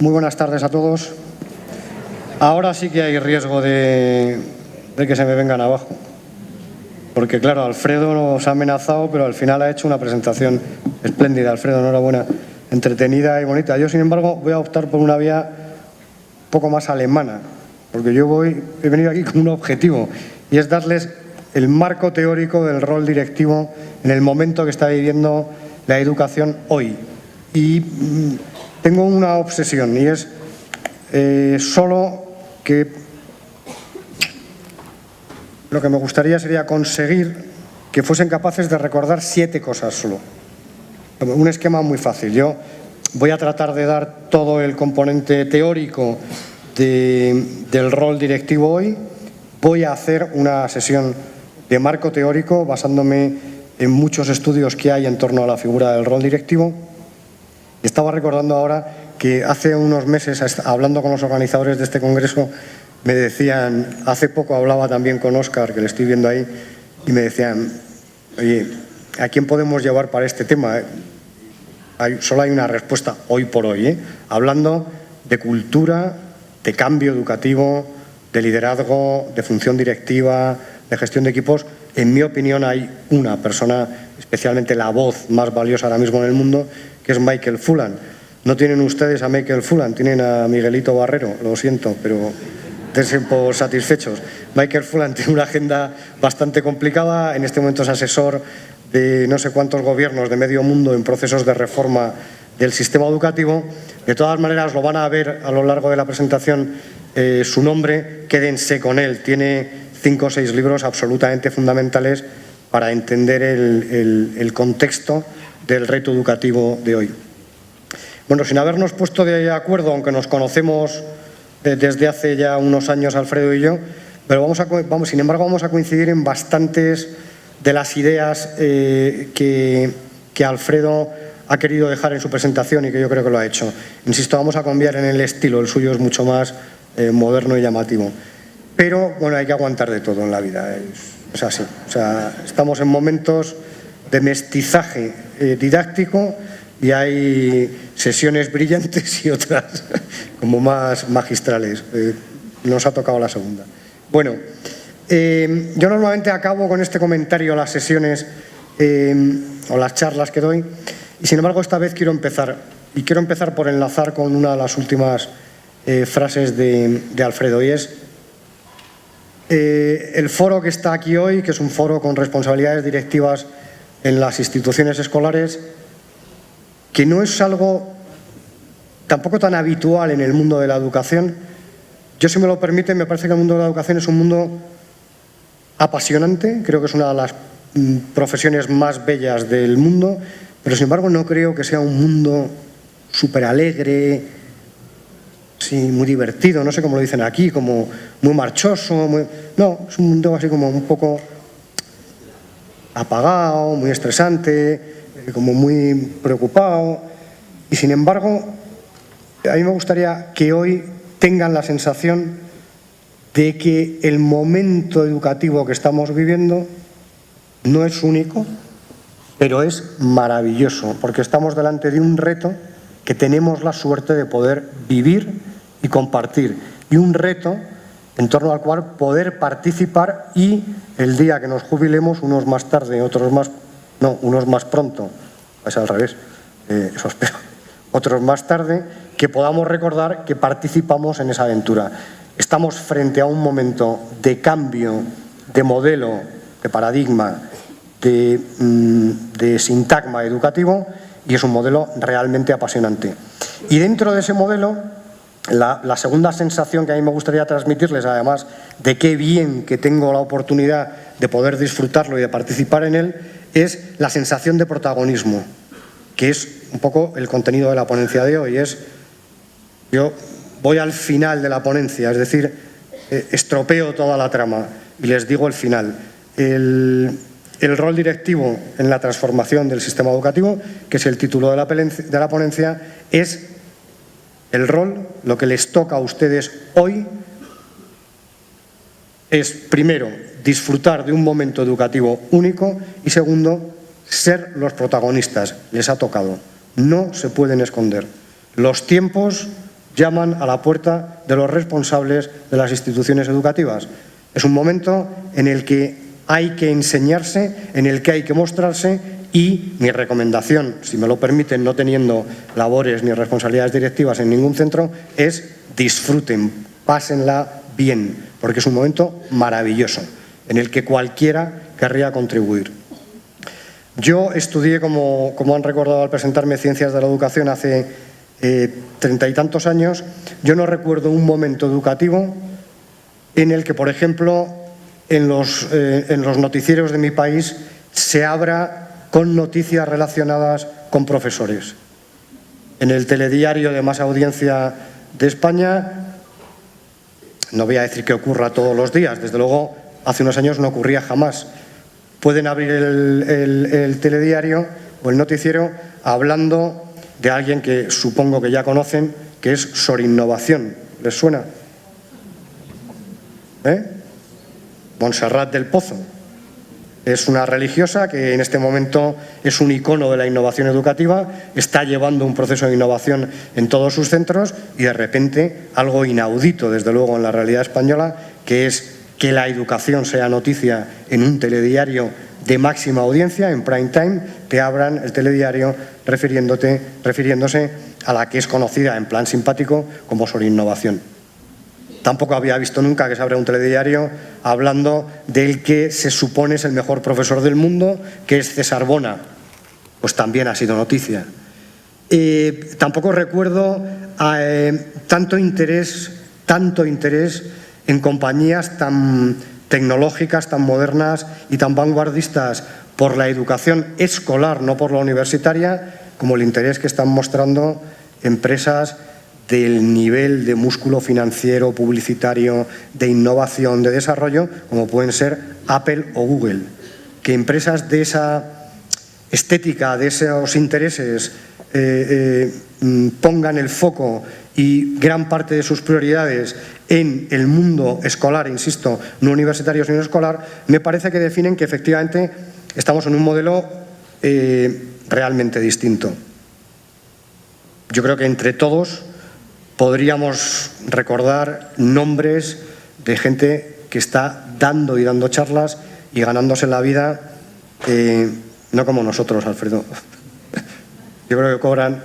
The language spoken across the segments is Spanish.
Muy buenas tardes a todos. Ahora sí que hay riesgo de que se me vengan abajo. Porque, claro, Alfredo nos ha amenazado, pero al final ha hecho una presentación espléndida. Alfredo, enhorabuena, entretenida y bonita. Yo, sin embargo, voy a optar por una vía un poco más alemana, porque yo he venido aquí con un objetivo, y es darles el marco teórico del rol directivo en el momento que está viviendo la educación hoy. Y tengo una obsesión, y es solo que lo que me gustaría sería conseguir que fuesen capaces de recordar 7 cosas solo. Un esquema muy fácil. Yo voy a tratar de dar todo el componente teórico del rol directivo hoy. Voy a hacer una sesión de marco teórico basándome en muchos estudios que hay en torno a la figura del rol directivo. Estaba recordando ahora que hace unos meses, hablando con los organizadores de este congreso, me decían, hace poco hablaba también con Óscar, que le estoy viendo ahí, y me decían, oye, ¿a quién podemos llevar para este tema? Solo hay una respuesta hoy por hoy, hablando de cultura, de cambio educativo, de liderazgo, de función directiva, de gestión de equipos. En mi opinión hay una persona, especialmente la voz más valiosa ahora mismo en el mundo, que es Michael Fullan. No tienen ustedes a Michael Fullan, tienen a Miguelito Barrero, lo siento, pero dense por satisfechos. Michael Fullan tiene una agenda bastante complicada, en este momento es asesor de no sé cuántos gobiernos de medio mundo en procesos de reforma del sistema educativo. De todas maneras, lo van a ver a lo largo de la presentación, su nombre, quédense con él. Tiene 5 o 6 libros absolutamente fundamentales para entender el contexto del reto educativo de hoy. Bueno, sin habernos puesto de acuerdo, aunque nos conocemos desde hace ya unos años Alfredo y yo, pero sin embargo vamos a coincidir en bastantes de las ideas que Alfredo ha querido dejar en su presentación y que yo creo que lo ha hecho. Insisto, vamos a cambiar en el estilo, el suyo es mucho más moderno y llamativo. Pero, bueno, hay que aguantar de todo en la vida, es así. O sea, estamos en momentos de mestizaje didáctico y hay sesiones brillantes y otras como más magistrales. Nos ha tocado la segunda. Bueno, yo normalmente acabo con este comentario las sesiones o las charlas que doy, y sin embargo esta vez quiero empezar por enlazar con una de las últimas frases de Alfredo, y es el foro que está aquí hoy, que es un foro con responsabilidades directivas en las instituciones escolares, que no es algo tampoco tan habitual en el mundo de la educación. Yo, si me lo permiten, me parece que el mundo de la educación es un mundo apasionante, creo que es una de las profesiones más bellas del mundo, pero sin embargo no creo que sea un mundo súper alegre, sí, muy divertido, no sé cómo lo dicen aquí, como muy marchoso, no, es un mundo así como un poco apagado, muy estresante, como muy preocupado. Y sin embargo, a mí me gustaría que hoy tengan la sensación de que el momento educativo que estamos viviendo no es único, pero es maravilloso, porque estamos delante de un reto que tenemos la suerte de poder vivir y compartir, y un reto en torno al cual poder participar, y el día que nos jubilemos, unos más tarde, unos más pronto, es al revés, eso espero, otros más tarde, que podamos recordar que participamos en esa aventura. Estamos frente a un momento de cambio, de modelo, de paradigma, de sintagma educativo, y es un modelo realmente apasionante. Y dentro de ese modelo, la segunda sensación que a mí me gustaría transmitirles, además de qué bien que tengo la oportunidad de poder disfrutarlo y de participar en él, es la sensación de protagonismo, que es un poco el contenido de la ponencia de hoy. Yo voy al final de la ponencia, es decir, estropeo toda la trama y les digo el final. El rol directivo en la transformación del sistema educativo, que es el título de la ponencia, es el rol, lo que les toca a ustedes hoy es, primero, disfrutar de un momento educativo único, y segundo, ser los protagonistas. Les ha tocado. No se pueden esconder. Los tiempos llaman a la puerta de los responsables de las instituciones educativas. Es un momento en el que hay que enseñarse, en el que hay que mostrarse, y mi recomendación, si me lo permiten, no teniendo labores ni responsabilidades directivas en ningún centro, es disfruten, pásenla bien, porque es un momento maravilloso en el que cualquiera querría contribuir. Yo estudié, como han recordado al presentarme, Ciencias de la Educación hace 30 y tantos años. Yo no recuerdo un momento educativo en el que, por ejemplo, en los noticieros de mi país se abra con noticias relacionadas con profesores. En el telediario de más audiencia de España, no voy a decir que ocurra todos los días, desde luego hace unos años no ocurría jamás. Pueden abrir el telediario o el noticiero hablando de alguien que supongo que ya conocen, que es Sor Innovación. ¿Les suena? Montserrat del Pozo. Es una religiosa que en este momento es un icono de la innovación educativa, está llevando un proceso de innovación en todos sus centros y de repente algo inaudito, desde luego, en la realidad española, que es que la educación sea noticia en un telediario de máxima audiencia, en prime time, te abran el telediario refiriéndose a la que es conocida en plan simpático como Sor Innovación. Tampoco había visto nunca que se abra un telediario hablando del que se supone es el mejor profesor del mundo, que es César Bona. Pues también ha sido noticia. Tampoco recuerdo tanto interés en compañías tan tecnológicas, tan modernas y tan vanguardistas por la educación escolar, no por la universitaria, como el interés que están mostrando empresas del nivel de músculo financiero, publicitario, de innovación, de desarrollo, como pueden ser Apple o Google. Que empresas de esa estética, de esos intereses, pongan el foco y gran parte de sus prioridades en el mundo escolar, insisto, no universitario sino escolar, me parece que definen que efectivamente estamos en un modelo realmente distinto. Yo creo que entre todos podríamos recordar nombres de gente que está dando y dando charlas y ganándose la vida, no como nosotros, Alfredo. Yo creo que cobran,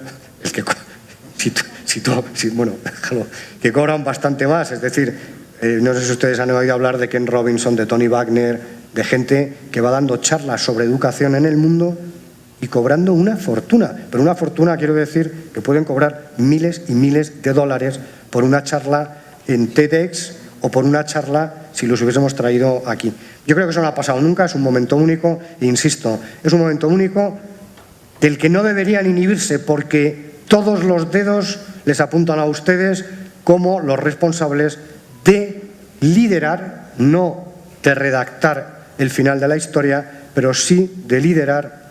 que cobran bastante más. Es decir, no sé si ustedes han oído hablar de Ken Robinson, de Tony Wagner, de gente que va dando charlas sobre educación en el mundo y cobrando una fortuna. Pero una fortuna, quiero decir, que pueden cobrar miles y miles de dólares por una charla en TEDx o por una charla si los hubiésemos traído aquí. Yo creo que eso no ha pasado nunca, es un momento único, e insisto, es un momento único del que no deberían inhibirse porque todos los dedos les apuntan a ustedes como los responsables de liderar, no de redactar el final de la historia, pero sí de liderar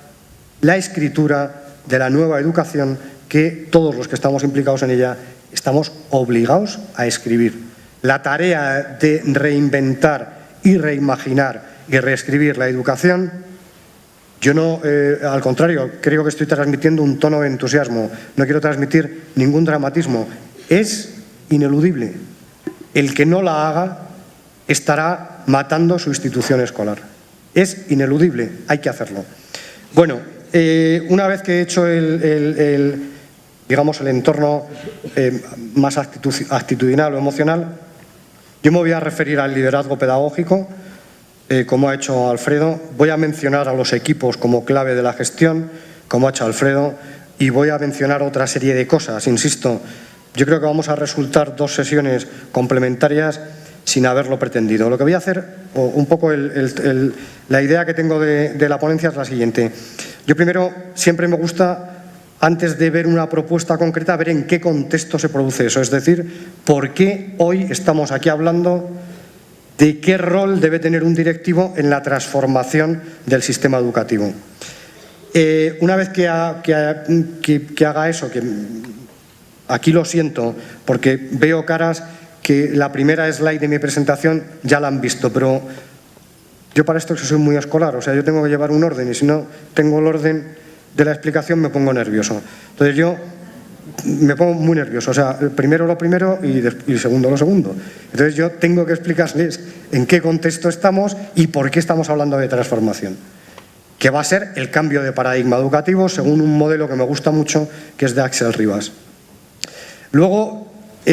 la escritura de la nueva educación que todos los que estamos implicados en ella estamos obligados a escribir. La tarea de reinventar y reimaginar y reescribir la educación, yo no, al contrario, creo que estoy transmitiendo un tono de entusiasmo, no quiero transmitir ningún dramatismo, es ineludible. El que no la haga estará matando su institución escolar. Es ineludible, hay que hacerlo. Bueno, una vez que he hecho digamos, el entorno más actitudinal o emocional, yo me voy a referir al liderazgo pedagógico, como ha hecho Alfredo. Voy a mencionar a los equipos como clave de la gestión, como ha hecho Alfredo, y voy a mencionar otra serie de cosas. Insisto, yo creo que vamos a resultar dos sesiones complementarias sin haberlo pretendido. Lo que voy a hacer, o un poco la idea que tengo de la ponencia es la siguiente. Yo primero siempre me gusta, antes de ver una propuesta concreta, ver en qué contexto se produce eso. Es decir, por qué hoy estamos aquí hablando de qué rol debe tener un directivo en la transformación del sistema educativo. Una vez que haga eso, que aquí lo siento, porque veo caras que la primera slide de mi presentación ya la han visto, pero yo para esto soy muy escolar, o sea, yo tengo que llevar un orden y si no tengo el orden de la explicación me pongo nervioso. Entonces yo me pongo muy nervioso. O sea, primero lo primero y segundo lo segundo. Entonces yo tengo que explicarles en qué contexto estamos y por qué estamos hablando de transformación, que va a ser el cambio de paradigma educativo según un modelo que me gusta mucho, que es de Axel Rivas. Luego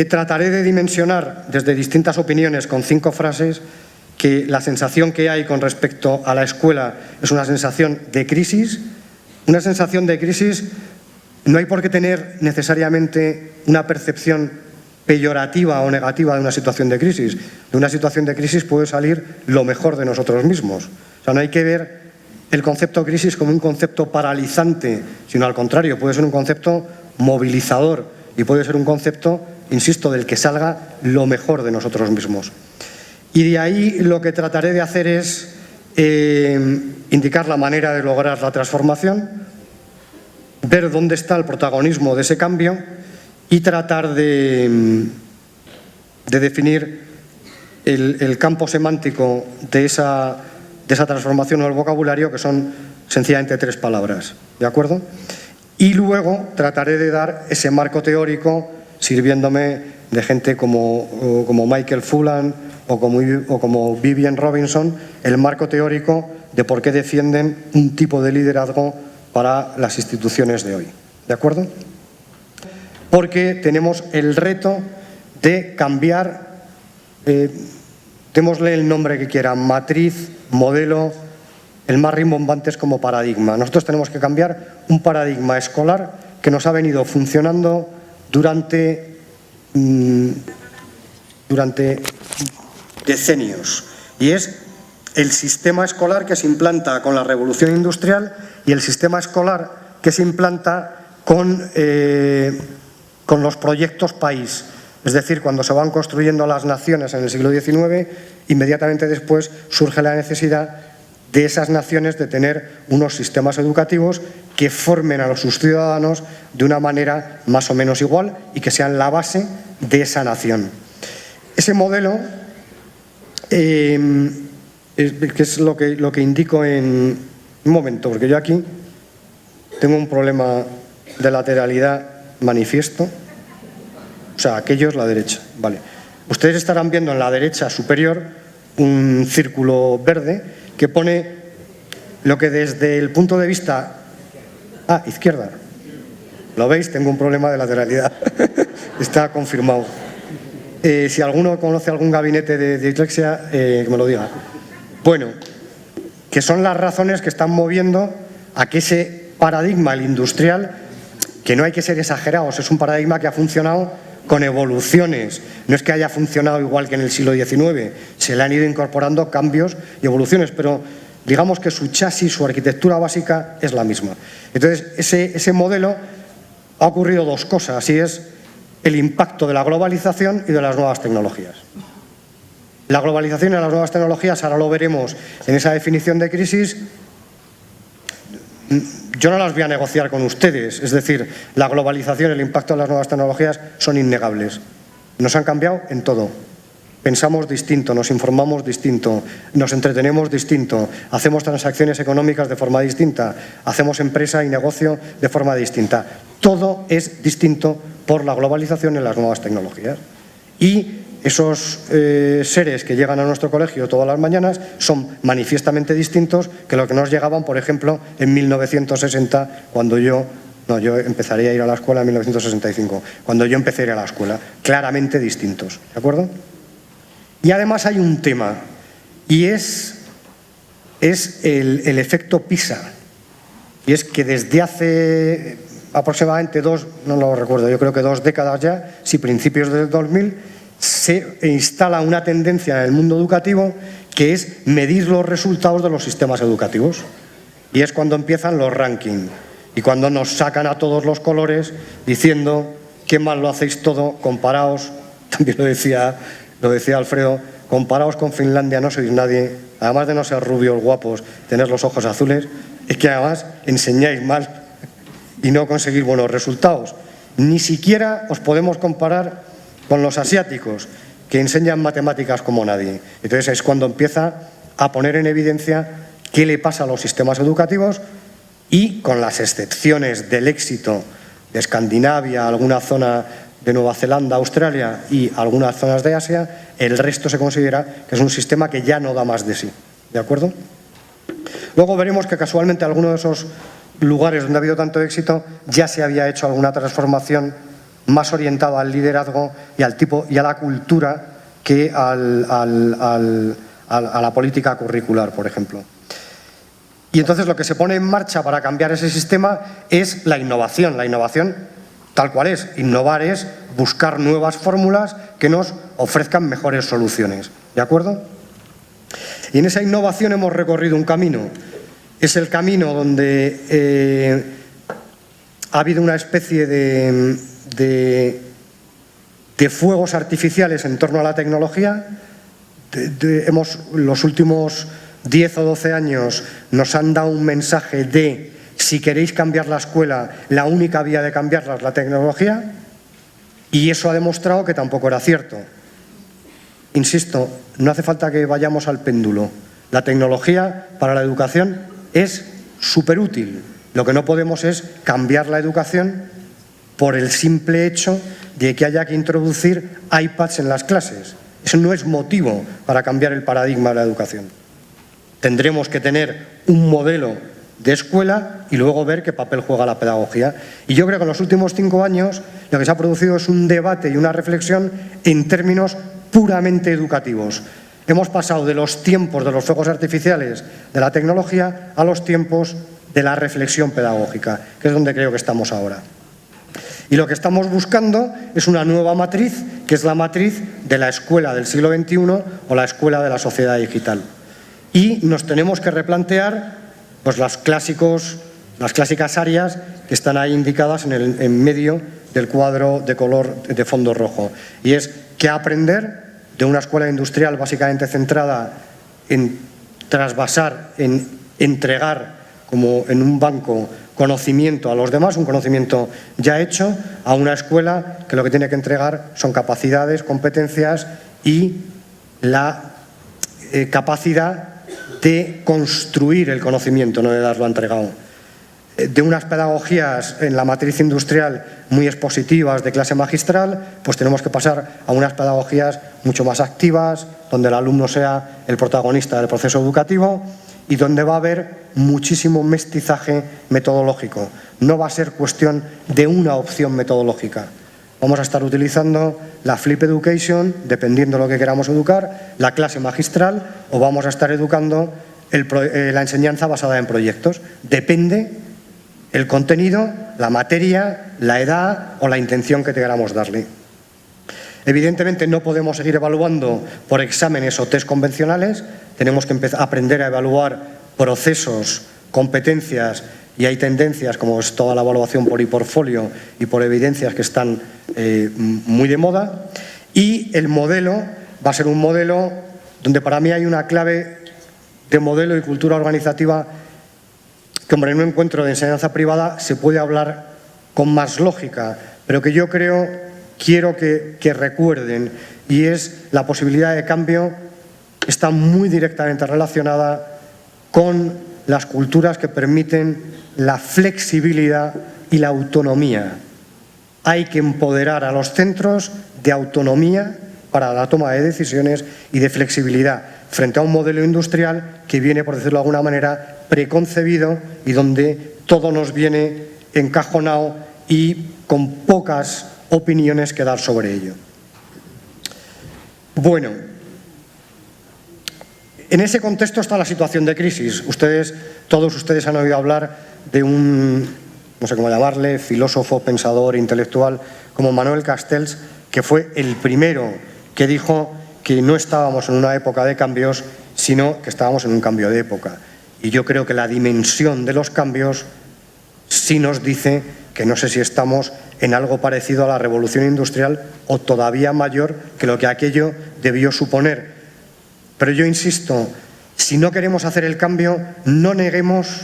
trataré de dimensionar desde distintas opiniones con 5 frases que la sensación que hay con respecto a la escuela es una sensación de crisis. Una sensación de crisis, no hay por qué tener necesariamente una percepción peyorativa o negativa de una situación de crisis. De una situación de crisis puede salir lo mejor de nosotros mismos. O sea, no hay que ver el concepto crisis como un concepto paralizante, sino al contrario, puede ser un concepto movilizador y puede ser un concepto, insisto, del que salga lo mejor de nosotros mismos. Y de ahí lo que trataré de hacer es indicar la manera de lograr la transformación, ver dónde está el protagonismo de ese cambio y tratar de definir el campo semántico de esa transformación o el vocabulario, que son sencillamente 3 palabras, ¿de acuerdo? Y luego trataré de dar ese marco teórico sirviéndome de gente como Michael Fullan o como Vivian Robinson, el marco teórico de por qué defienden un tipo de liderazgo para las instituciones de hoy, ¿de acuerdo? Porque tenemos el reto de cambiar, démosle el nombre que quieran, matriz, modelo, el más rimbombante es como paradigma. Nosotros tenemos que cambiar un paradigma escolar que nos ha venido funcionando durante decenios, y es el sistema escolar que se implanta con la revolución industrial y el sistema escolar que se implanta con los proyectos país. Es decir, cuando se van construyendo las naciones en el siglo XIX, inmediatamente después surge la necesidad de esas naciones de tener unos sistemas educativos que formen a sus ciudadanos de una manera más o menos igual y que sean la base de esa nación. Ese modelo, que es lo que indico en un momento, porque yo aquí tengo un problema de lateralidad manifiesto. O sea, aquello es la derecha, vale. Ustedes estarán viendo en la derecha superior un círculo verde que pone lo que desde el punto de vista... izquierda. ¿Lo veis? Tengo un problema de lateralidad. Está confirmado. Si alguno conoce algún gabinete de dislexia, que me lo diga. Bueno, que son las razones que están moviendo a que ese paradigma, el industrial, que no hay que ser exagerados, es un paradigma que ha funcionado con evoluciones. No es que haya funcionado igual que en el siglo XIX, se le han ido incorporando cambios y evoluciones, pero digamos que su chasis, su arquitectura básica es la misma. Entonces, ese modelo ha ocurrido 2 cosas, y es el impacto de la globalización y de las nuevas tecnologías. La globalización y las nuevas tecnologías, ahora lo veremos en esa definición de crisis, yo no las voy a negociar con ustedes. Es decir, la globalización y el impacto de las nuevas tecnologías son innegables. Nos han cambiado en todo. Pensamos distinto, nos informamos distinto, nos entretenemos distinto, hacemos transacciones económicas de forma distinta, hacemos empresa y negocio de forma distinta. Todo es distinto por la globalización y las nuevas tecnologías. Y esos seres que llegan a nuestro colegio todas las mañanas son manifiestamente distintos que lo que nos llegaban, por ejemplo, en 1960, cuando yo empezaría a ir a la escuela en 1965, cuando yo empecé a ir a la escuela. Claramente distintos, ¿de acuerdo? Y además hay un tema, y es el efecto PISA. Y es que desde hace aproximadamente no lo recuerdo, yo creo que 2 décadas ya, sí, principios del 2000, se instala una tendencia en el mundo educativo que es medir los resultados de los sistemas educativos. Y es cuando empiezan los rankings y cuando nos sacan a todos los colores diciendo qué mal lo hacéis todo, comparaos, también lo decía Alfredo, comparaos con Finlandia, no sois nadie, además de no ser rubios, guapos, tener los ojos azules, es que además enseñáis mal y no conseguís buenos resultados. Ni siquiera os podemos comparar con los asiáticos, que enseñan matemáticas como nadie. Entonces es cuando empieza a poner en evidencia qué le pasa a los sistemas educativos y, con las excepciones del éxito de Escandinavia, alguna zona de Nueva Zelanda, Australia y algunas zonas de Asia, el resto se considera que es un sistema que ya no da más de sí. ¿De acuerdo? Luego veremos que casualmente algunos de esos lugares donde ha habido tanto éxito ya se había hecho alguna transformación más orientada al liderazgo y al tipo y a la cultura que a la política curricular, por ejemplo. Y entonces lo que se pone en marcha para cambiar ese sistema es la innovación. La innovación tal cual es. Innovar es buscar nuevas fórmulas que nos ofrezcan mejores soluciones. ¿De acuerdo? Y en esa innovación hemos recorrido un camino. Es el camino donde ha habido una especie de fuegos artificiales en torno a la tecnología. Los últimos 10 o 12 años nos han dado un mensaje de si queréis cambiar la escuela, la única vía de cambiarla es la tecnología, y eso ha demostrado que tampoco era cierto. Insisto, no hace falta que vayamos al péndulo. La tecnología para la educación es súper útil. Lo que no podemos es cambiar la educación por el simple hecho de que haya que introducir iPads en las clases. Eso no es motivo para cambiar el paradigma de la educación. Tendremos que tener un modelo de escuela y luego ver qué papel juega la pedagogía. Y yo creo que en los últimos 5 años lo que se ha producido es un debate y una reflexión en términos puramente educativos. Hemos pasado de los tiempos de los fuegos artificiales de la tecnología a los tiempos de la reflexión pedagógica, que es donde creo que estamos ahora. Y lo que estamos buscando es una nueva matriz, que es la matriz de la escuela del siglo XXI o la escuela de la sociedad digital. Y nos tenemos que replantear pues, las clásicas áreas que están ahí indicadas en medio del cuadro de color de fondo rojo. Y es qué aprender de una escuela industrial básicamente centrada en trasvasar, en entregar como en un banco conocimiento a los demás, un conocimiento ya hecho, a una escuela que lo que tiene que entregar son capacidades, competencias y la capacidad de construir el conocimiento, no de darlo entregado. De unas pedagogías en la matriz industrial muy expositivas de clase magistral, pues tenemos que pasar a unas pedagogías mucho más activas, donde el alumno sea el protagonista del proceso educativo y donde va a haber muchísimo mestizaje metodológico. No va a ser cuestión de una opción metodológica. Vamos a estar utilizando la Flip Education, dependiendo de lo que queramos educar, la clase magistral, o vamos a estar educando la enseñanza basada en proyectos. Depende el contenido, la materia, la edad o la intención que queramos darle. Evidentemente no podemos seguir evaluando por exámenes o test convencionales, tenemos que aprender a evaluar procesos, competencias, y hay tendencias como es toda la evaluación por e-portfolio y por evidencias que están muy de moda, y el modelo va a ser un modelo donde para mí hay una clave de modelo y cultura organizativa que, hombre, en un encuentro de enseñanza privada se puede hablar con más lógica, pero que yo quiero que recuerden, y es la posibilidad de cambio está muy directamente relacionada con las culturas que permiten la flexibilidad y la autonomía. Hay que empoderar a los centros de autonomía para la toma de decisiones y de flexibilidad frente a un modelo industrial que viene, por decirlo de alguna manera, preconcebido y donde todo nos viene encajonado y con pocas opiniones que dar sobre ello. Bueno, en ese contexto está la situación de crisis. Todos ustedes han oído hablar de un, no sé cómo llamarle, filósofo, pensador, intelectual, como Manuel Castells, que fue el primero que dijo que no estábamos en una época de cambios, sino que estábamos en un cambio de época. Y yo creo que la dimensión de los cambios sí nos dice que no sé si estamos en algo parecido a la revolución industrial o todavía mayor que lo que aquello debió suponer. Pero yo insisto, si no queremos hacer el cambio, no neguemos,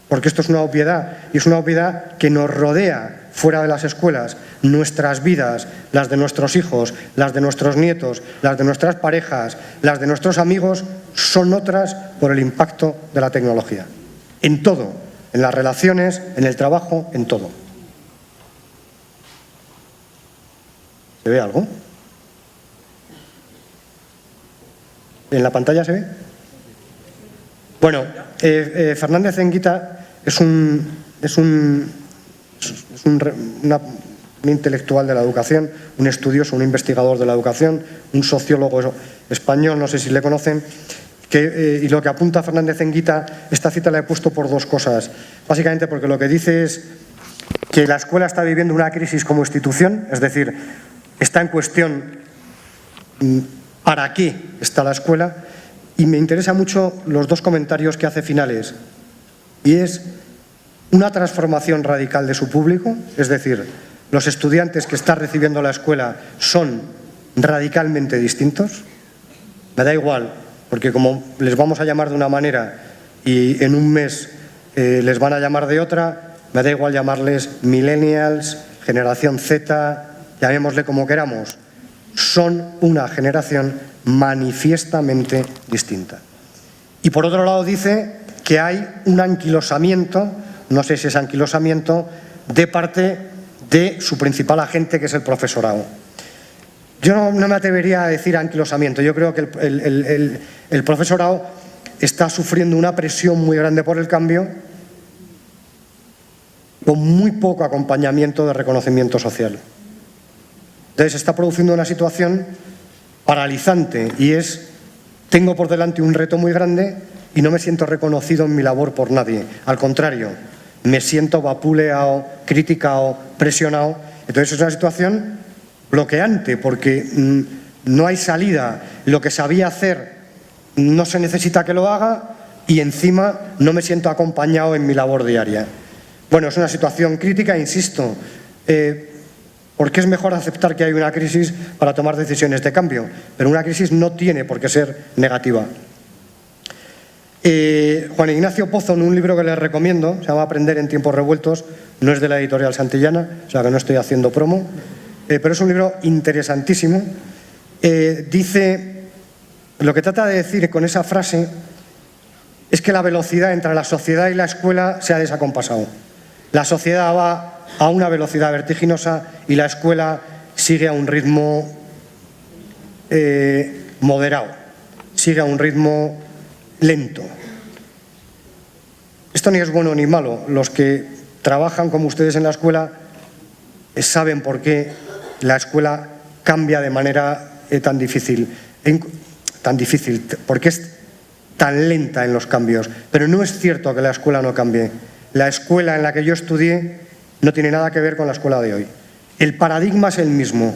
porque esto es una obviedad, y es una obviedad que nos rodea fuera de las escuelas, nuestras vidas, las de nuestros hijos, las de nuestros nietos, las de nuestras parejas, las de nuestros amigos, son otras por el impacto de la tecnología. En todo, en las relaciones, en el trabajo, en todo. ¿Se ve algo? ¿En la pantalla se ve? Bueno, Fernández Enguita es un intelectual de la educación, un estudioso, un investigador de la educación, un sociólogo español, no sé si le conocen, y lo que apunta Fernández Enguita, esta cita la he puesto por dos cosas. Básicamente porque lo que dice es que la escuela está viviendo una crisis como institución, es decir, está en cuestión para qué está la escuela, y me interesa mucho los dos comentarios que hace finales, y es una transformación radical de su público, es decir, los estudiantes que está recibiendo la escuela son radicalmente distintos. Me da igual, porque como les vamos a llamar de una manera y en un mes les van a llamar de otra, me da igual llamarles millennials, generación Z, llamémosle como queramos. Son una generación manifiestamente distinta. Y por otro lado dice que hay un anquilosamiento, no sé si es anquilosamiento, de parte de su principal agente, que es el profesorado. Yo no me atrevería a decir anquilosamiento. Yo creo que el profesorado está sufriendo una presión muy grande por el cambio, con muy poco acompañamiento de reconocimiento social. Entonces, se está produciendo una situación paralizante y es: tengo por delante un reto muy grande y no me siento reconocido en mi labor por nadie. Al contrario, me siento vapuleado, criticado, presionado. Entonces, es una situación bloqueante porque no hay salida. Lo que sabía hacer no se necesita que lo haga y encima no me siento acompañado en mi labor diaria. Bueno, es una situación crítica, insisto, porque es mejor aceptar que hay una crisis para tomar decisiones de cambio, pero una crisis no tiene por qué ser negativa. Juan Ignacio Pozo, en un libro que les recomiendo, se llama Aprender en tiempos revueltos, no es de la editorial Santillana, o sea que no estoy haciendo promo, pero es un libro interesantísimo. Dice, lo que trata de decir con esa frase es que la velocidad entre la sociedad y la escuela se ha desacompasado. La sociedad va a una velocidad vertiginosa y la escuela sigue a un ritmo moderado, sigue a un ritmo lento. Esto ni es bueno ni malo. Los que trabajan como ustedes en la escuela saben por qué la escuela cambia de manera tan difícil, porque es tan lenta en los cambios. Pero no es cierto que la escuela no cambie. La escuela en la que yo estudié no tiene nada que ver con la escuela de hoy. El paradigma es el mismo.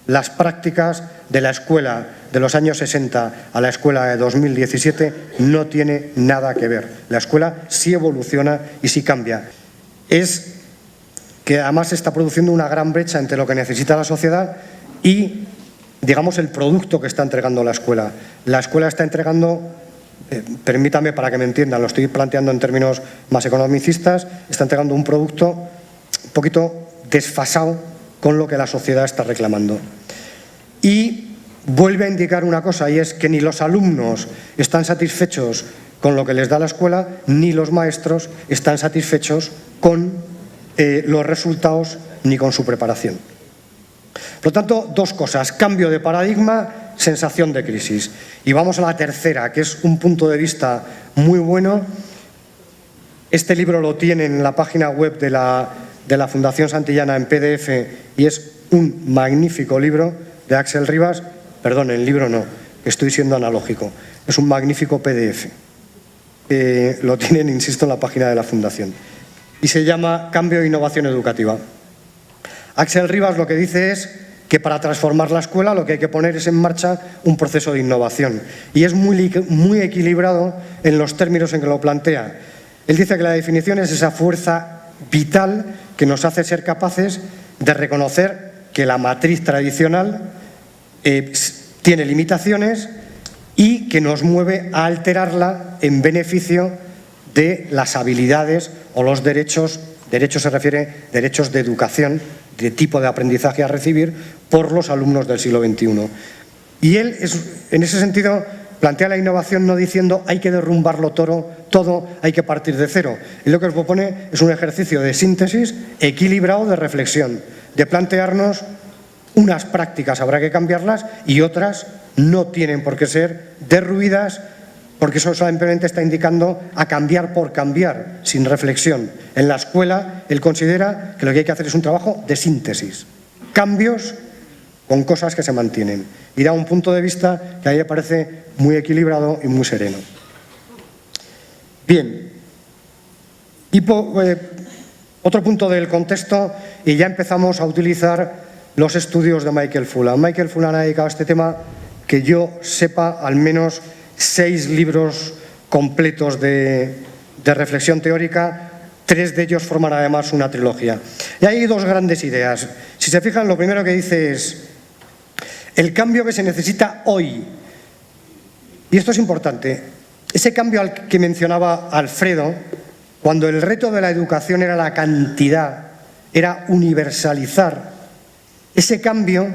Las prácticas de la escuela de los años 60 a la escuela de 2017 no tiene nada que ver. La escuela sí evoluciona y sí cambia. Es que además se está produciendo una gran brecha entre lo que necesita la sociedad y, digamos, el producto que está entregando la escuela. La escuela está entregando, permítame para que me entiendan, lo estoy planteando en términos más economicistas, está entregando un producto un poquito desfasado con lo que la sociedad está reclamando. Y vuelve a indicar una cosa, y es que ni los alumnos están satisfechos con lo que les da la escuela, ni los maestros están satisfechos con los resultados ni con su preparación. Por lo tanto, dos cosas: cambio de paradigma, sensación de crisis. Y vamos a la tercera, que es un punto de vista muy bueno. Este libro lo tienen en la página web de la Fundación Santillana en PDF y es un magnífico libro de Axel Rivas. Perdón, el libro no, estoy siendo analógico. Es un magnífico PDF. Lo tienen, insisto, en la página de la Fundación. Y se llama Cambio e Innovación Educativa. Axel Rivas lo que dice es que para transformar la escuela lo que hay que poner es en marcha un proceso de innovación. Y es muy equilibrado en los términos en que lo plantea. Él dice que la definición es esa fuerza vital que nos hace ser capaces de reconocer que la matriz tradicional tiene limitaciones y que nos mueve a alterarla en beneficio de las habilidades o los derechos. Derechos se refiere a derechos de educación, de tipo de aprendizaje a recibir por los alumnos del siglo XXI. Y él, en ese sentido, plantea la innovación no diciendo hay que derrumbarlo todo, hay que partir de cero. Y lo que os propone es un ejercicio de síntesis equilibrado, de reflexión, de plantearnos Unas prácticas habrá que cambiarlas y otras no tienen por qué ser derruidas, porque eso simplemente está indicando a cambiar por cambiar, sin reflexión. En la escuela, él considera que lo que hay que hacer es un trabajo de síntesis. Cambios con cosas que se mantienen. Y da un punto de vista que a mí me parece muy equilibrado y muy sereno. Bien. Otro punto del contexto, y ya empezamos a utilizar los estudios de Michael Fullan. Michael Fullan ha dedicado a este tema, que yo sepa, al menos 6 libros completos de reflexión teórica. 3 de ellos forman además una trilogía. Y hay 2 grandes ideas. Si se fijan, lo primero que dice es el cambio que se necesita hoy. Y esto es importante. Ese cambio al que mencionaba Alfredo, cuando el reto de la educación era la cantidad, era universalizar, ese cambio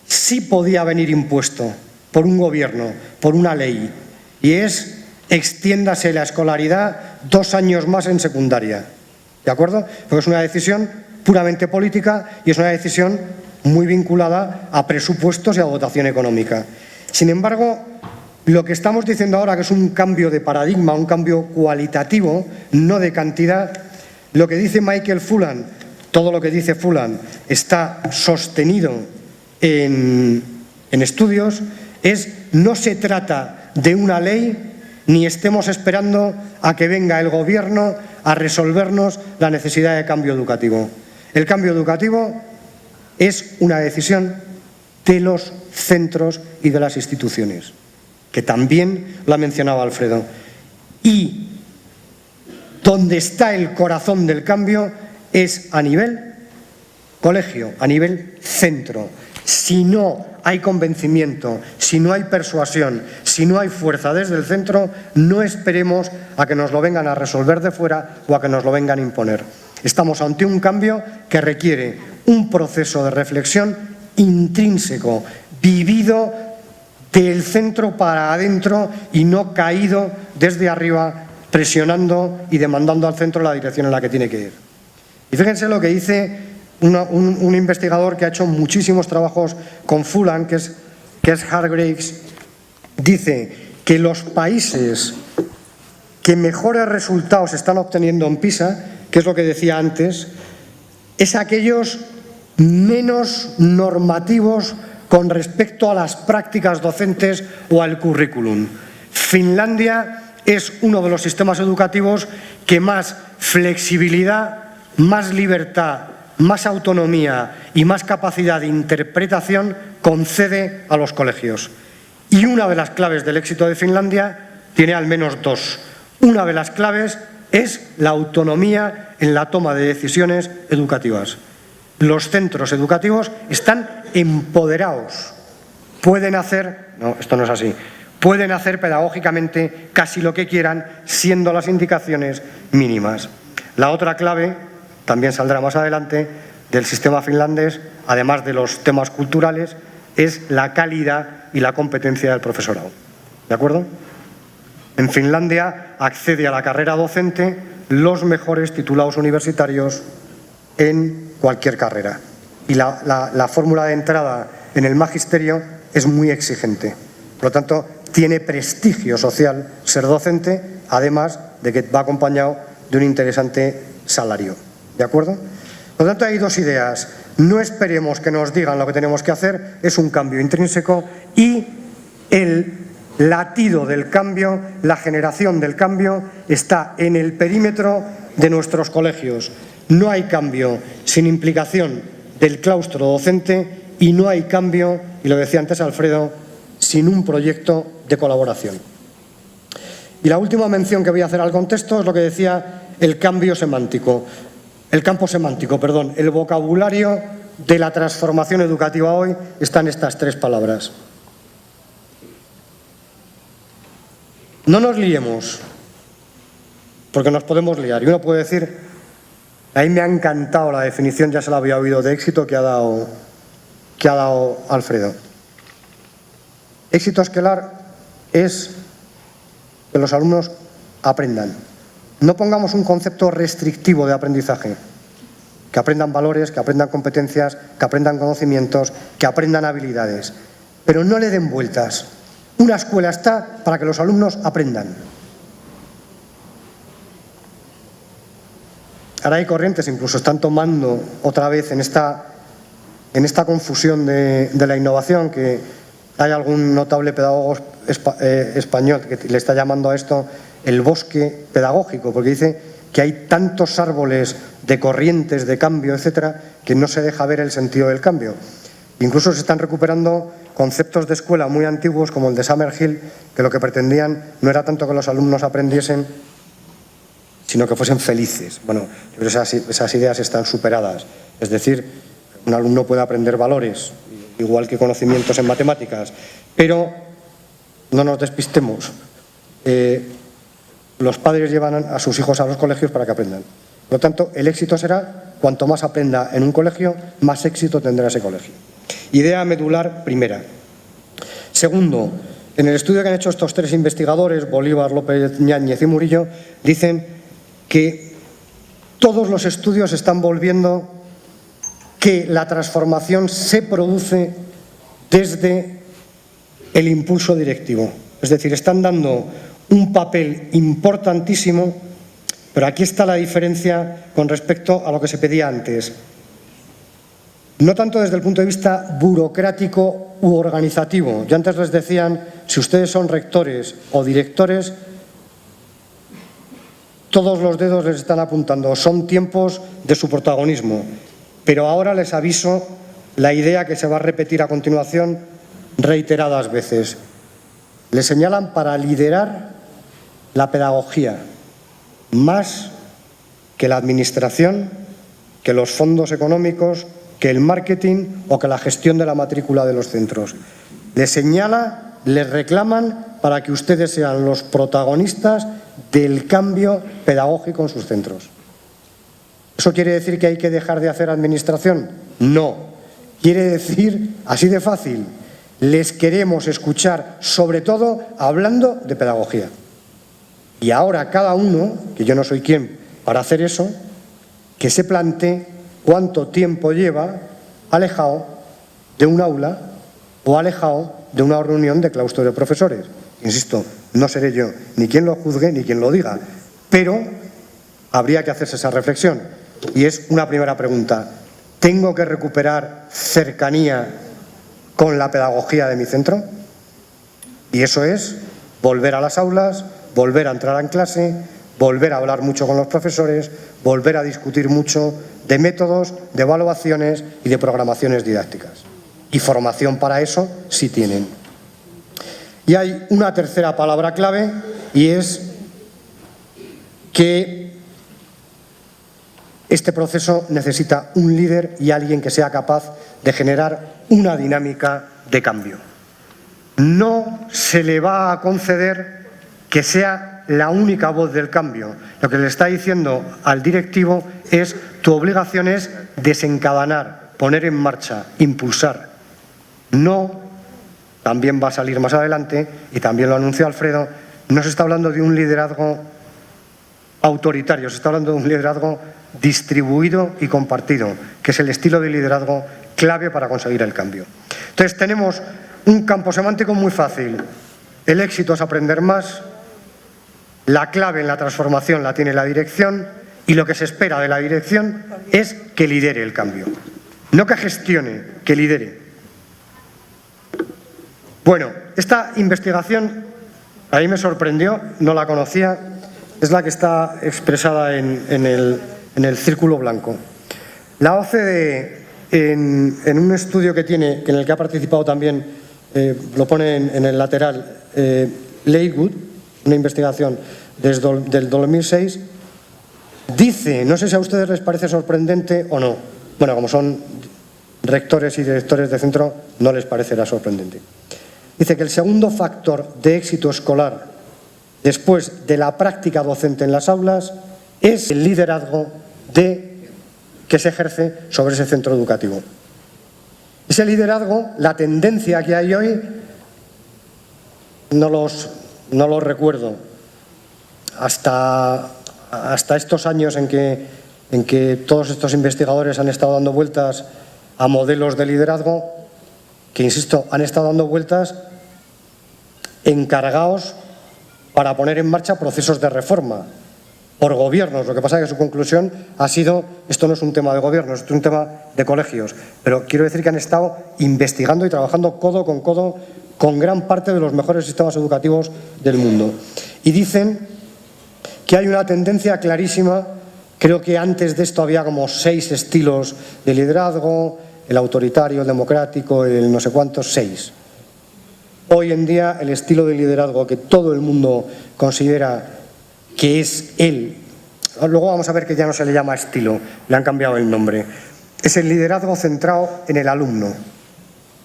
sí podía venir impuesto por un gobierno, por una ley, y es extiéndase la escolaridad 2 años más en secundaria. ¿De acuerdo? Porque es una decisión puramente política y es una decisión muy vinculada a presupuestos y a dotación económica. Sin embargo, lo que estamos diciendo ahora, que es un cambio de paradigma, un cambio cualitativo, no de cantidad, lo que dice Michael Fullan, todo lo que dice Fullan está sostenido en estudios, no se trata de una ley, ni estemos esperando a que venga el gobierno a resolvernos la necesidad de cambio educativo. El cambio educativo es una decisión de los centros y de las instituciones, que también lo ha mencionado Alfredo. Y donde está el corazón del cambio es a nivel colegio, a nivel centro. Si no hay convencimiento, si no hay persuasión, si no hay fuerza desde el centro, no esperemos a que nos lo vengan a resolver de fuera o a que nos lo vengan a imponer. Estamos ante un cambio que requiere un proceso de reflexión intrínseco, vivido del centro para adentro y no caído desde arriba, presionando y demandando al centro la dirección en la que tiene que ir. Y fíjense lo que dice un investigador que ha hecho muchísimos trabajos con Fullan, que es Hargreaves. Dice que los países que mejores resultados están obteniendo en PISA, que es lo que decía antes, es aquellos menos normativos con respecto a las prácticas docentes o al currículum. Finlandia es uno de los sistemas educativos que más flexibilidad, más libertad, más autonomía y más capacidad de interpretación concede a los colegios. Y una de las claves del éxito de Finlandia tiene al menos 2. Una de las claves es la autonomía en la toma de decisiones educativas. Los centros educativos están empoderados. Pueden hacer, no, esto no es así, pueden hacer pedagógicamente casi lo que quieran, siendo las indicaciones mínimas. La otra clave, también saldrá más adelante, del sistema finlandés, además de los temas culturales, es la calidad y la competencia del profesorado. ¿De acuerdo? En Finlandia accede a la carrera docente los mejores titulados universitarios en cualquier carrera. Y la fórmula de entrada en el magisterio es muy exigente. Por lo tanto, tiene prestigio social ser docente, además de que va acompañado de un interesante salario. ¿De acuerdo? Por lo tanto, hay 2 ideas. No esperemos que nos digan lo que tenemos que hacer, es un cambio intrínseco, y el latido del cambio, la generación del cambio, está en el perímetro de nuestros colegios. No hay cambio sin implicación del claustro docente y no hay cambio, y lo decía antes Alfredo, sin un proyecto de colaboración. Y la última mención que voy a hacer al contexto es lo que decía el campo semántico, el vocabulario de la transformación educativa hoy está en estas 3 palabras. No nos liemos, porque nos podemos liar. Y uno puede decir, a mí me ha encantado la definición, ya se la había oído, de éxito que ha dado Alfredo. Éxito escolar es que los alumnos aprendan. No pongamos un concepto restrictivo de aprendizaje. que aprendan valores, que aprendan competencias, que aprendan conocimientos, que aprendan habilidades. Pero no le den vueltas. Una escuela está para que los alumnos aprendan. Ahora hay corrientes, incluso están tomando otra vez en esta confusión de la innovación, que hay algún notable pedagogo español que le está llamando a esto el bosque pedagógico, porque dice que hay tantos árboles de corrientes, de cambio, etcétera, que no se deja ver el sentido del cambio. Incluso se están recuperando conceptos de escuela muy antiguos, como el de Summerhill, que lo que pretendían no era tanto que los alumnos aprendiesen, sino que fuesen felices. Bueno, yo creo que esas ideas están superadas. Es decir, un alumno puede aprender valores, igual que conocimientos en matemáticas, pero no nos despistemos. Los padres llevan a sus hijos a los colegios para que aprendan. Por lo tanto, el éxito será, cuanto más aprenda en un colegio, más éxito tendrá ese colegio. Idea medular primera. Segundo, en el estudio que han hecho estos tres investigadores, Bolívar, López Ñáñez y Murillo, dicen que todos los estudios están volviendo que la transformación se produce desde el impulso directivo. Es decir, están dando un papel importantísimo, pero aquí está la diferencia con respecto a lo que se pedía antes. No tanto desde el punto de vista burocrático u organizativo. Yo antes les decían, si ustedes son rectores o directores, todos los dedos les están apuntando, son tiempos de su protagonismo. Pero ahora les aviso la idea que se va a repetir a continuación reiteradas veces. Les señalan para liderar la pedagogía, más que la administración, que los fondos económicos, que el marketing o que la gestión de la matrícula de los centros. Les señala, les reclaman para que ustedes sean los protagonistas del cambio pedagógico en sus centros. ¿Eso quiere decir que hay que dejar de hacer administración? No. Quiere decir, así de fácil, les queremos escuchar, sobre todo hablando de pedagogía. Y ahora cada uno, que yo no soy quien para hacer eso, que se plantee cuánto tiempo lleva alejado de un aula o alejado de una reunión de claustro de profesores. Insisto, no seré yo ni quien lo juzgue ni quien lo diga, pero habría que hacerse esa reflexión. Y es una primera pregunta. ¿Tengo que recuperar cercanía con la pedagogía de mi centro? Y eso es volver a las aulas, volver a entrar en clase, volver a hablar mucho con los profesores, volver a discutir mucho de métodos, de evaluaciones y de programaciones didácticas. Y formación para eso sí tienen. Y hay una tercera palabra clave, y es que este proceso necesita un líder y alguien que sea capaz de generar una dinámica de cambio. No se le va a conceder que sea la única voz del cambio. Lo que le está diciendo al directivo es: tu obligación es desencadenar, poner en marcha, impulsar. No, también va a salir más adelante, y también lo anunció Alfredo, no se está hablando de un liderazgo autoritario, se está hablando de un liderazgo distribuido y compartido, que es el estilo de liderazgo clave para conseguir el cambio. Entonces tenemos un campo semántico muy fácil. El éxito es aprender más, la clave en la transformación la tiene la dirección, y lo que se espera de la dirección es que lidere el cambio. No que gestione, que lidere. Bueno, esta investigación a mí me sorprendió, no la conocía, es la que está expresada en el círculo blanco. La OCDE, en un estudio que tiene, en el que ha participado también, lo pone en el lateral, Lakewood, una investigación del 2006, dice, no sé si a ustedes les parece sorprendente o no, bueno, como son rectores y directores de centro, no les parecerá sorprendente. Dice que el segundo factor de éxito escolar después de la práctica docente en las aulas es el liderazgo que se ejerce sobre ese centro educativo. Ese liderazgo, la tendencia que hay hoy, no los recuerdo hasta estos años en que en que todos estos investigadores han estado dando vueltas a modelos de liderazgo que, insisto, han estado dando vueltas encargados para poner en marcha procesos de reforma por gobiernos. Lo que pasa es que su conclusión ha sido: esto no es un tema de gobiernos, esto es un tema de colegios. Pero quiero decir que han estado investigando y trabajando codo con gran parte de los mejores sistemas educativos del mundo. Y dicen que hay una tendencia clarísima. Creo que antes de esto había como 6 estilos de liderazgo: el autoritario, el democrático, el no sé cuántos, 6. Hoy en día el estilo de liderazgo que todo el mundo considera que es luego vamos a ver que ya no se le llama estilo, le han cambiado el nombre, es el liderazgo centrado en el alumno,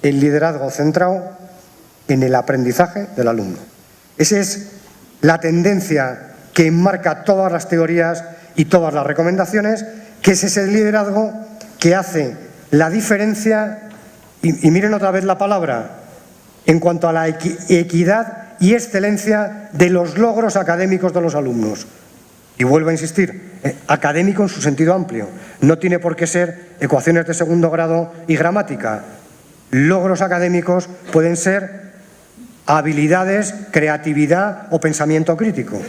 el liderazgo centrado en el aprendizaje del alumno. Esa es la tendencia que enmarca todas las teorías y todas las recomendaciones, que es ese liderazgo que hace la diferencia, y miren otra vez la palabra, en cuanto a la equidad y excelencia de los logros académicos de los alumnos. Y vuelvo a insistir, académico en su sentido amplio. No tiene por qué ser ecuaciones de segundo grado y gramática. Logros académicos pueden ser habilidades, creatividad o pensamiento crítico.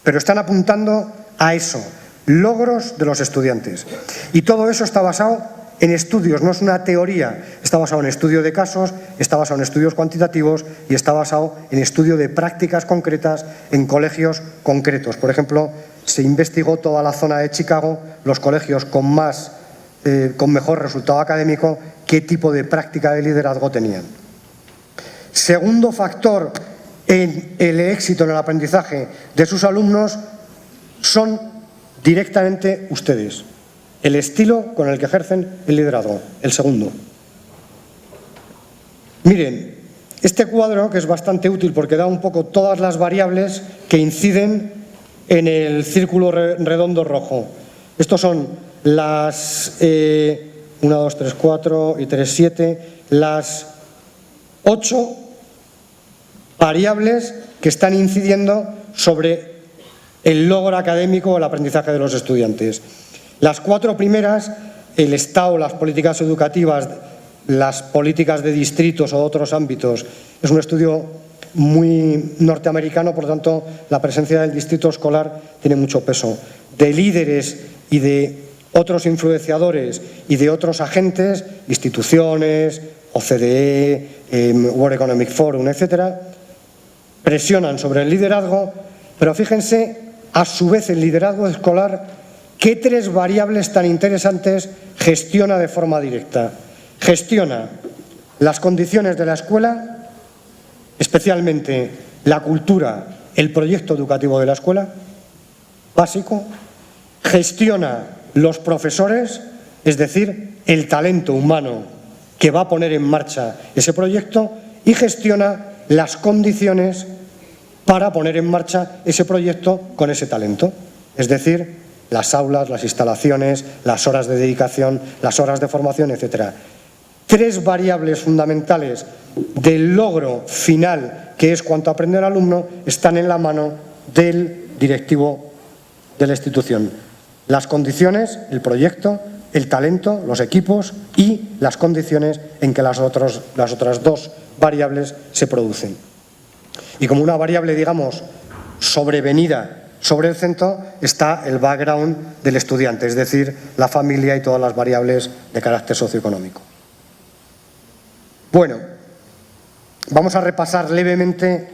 Pero están apuntando a eso, logros de los estudiantes. Y todo eso está basado en estudios, no es una teoría, está basado en estudio de casos, está basado en estudios cuantitativos y está basado en estudio de prácticas concretas en colegios concretos. Por ejemplo, se investigó toda la zona de Chicago, los colegios con mejor resultado académico, qué tipo de práctica de liderazgo tenían. Segundo factor en el éxito en el aprendizaje de sus alumnos son directamente ustedes. El estilo con el que ejercen el liderazgo, el segundo. Miren, este cuadro, que es bastante útil porque da un poco todas las variables que inciden en el círculo redondo rojo. Estos son las 1, 2, 3, 4 y 3, 7, las 8 variables que están incidiendo sobre el logro académico o el aprendizaje de los estudiantes. Las 4 primeras, el Estado, las políticas educativas, las políticas de distritos o otros ámbitos, es un estudio muy norteamericano, por tanto, la presencia del distrito escolar tiene mucho peso. De líderes y de otros influenciadores y de otros agentes, instituciones, OCDE, World Economic Forum, etcétera, presionan sobre el liderazgo, pero fíjense, a su vez, el liderazgo escolar, ¿qué 3 variables tan interesantes gestiona de forma directa? Gestiona las condiciones de la escuela, especialmente la cultura, el proyecto educativo de la escuela, básico. Gestiona los profesores, es decir, el talento humano que va a poner en marcha ese proyecto, y gestiona las condiciones para poner en marcha ese proyecto con ese talento, es decir, las aulas, las instalaciones, las horas de dedicación, las horas de formación, etcétera. 3 variables fundamentales del logro final, que es cuánto aprende el alumno, están en la mano del directivo de la institución. Las condiciones, el proyecto, el talento, los equipos y las condiciones en que las otras 2 variables se producen. Y como una variable, digamos, sobrevenida sobre el centro, está el background del estudiante, es decir, la familia y todas las variables de carácter socioeconómico. Bueno, vamos a repasar levemente,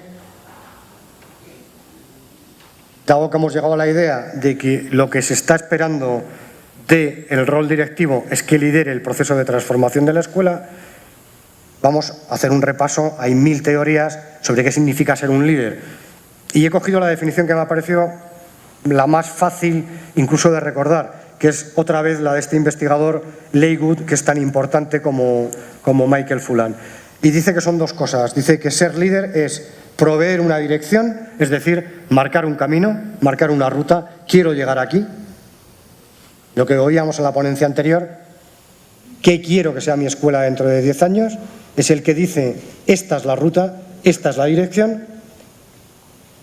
dado que hemos llegado a la idea de que lo que se está esperando del rol directivo es que lidere el proceso de transformación de la escuela. Vamos a hacer un repaso, hay 1000 teorías sobre qué significa ser un líder. Y he cogido la definición que me ha parecido la más fácil incluso de recordar, que es otra vez la de este investigador Leygood, que es tan importante como Michael Fullan. Y dice que son 2 cosas. Dice que ser líder es proveer una dirección, es decir, marcar un camino, marcar una ruta. Quiero llegar aquí. Lo que oíamos en la ponencia anterior, ¿qué quiero que sea mi escuela dentro de 10 años? Es el que dice, esta es la ruta, esta es la dirección,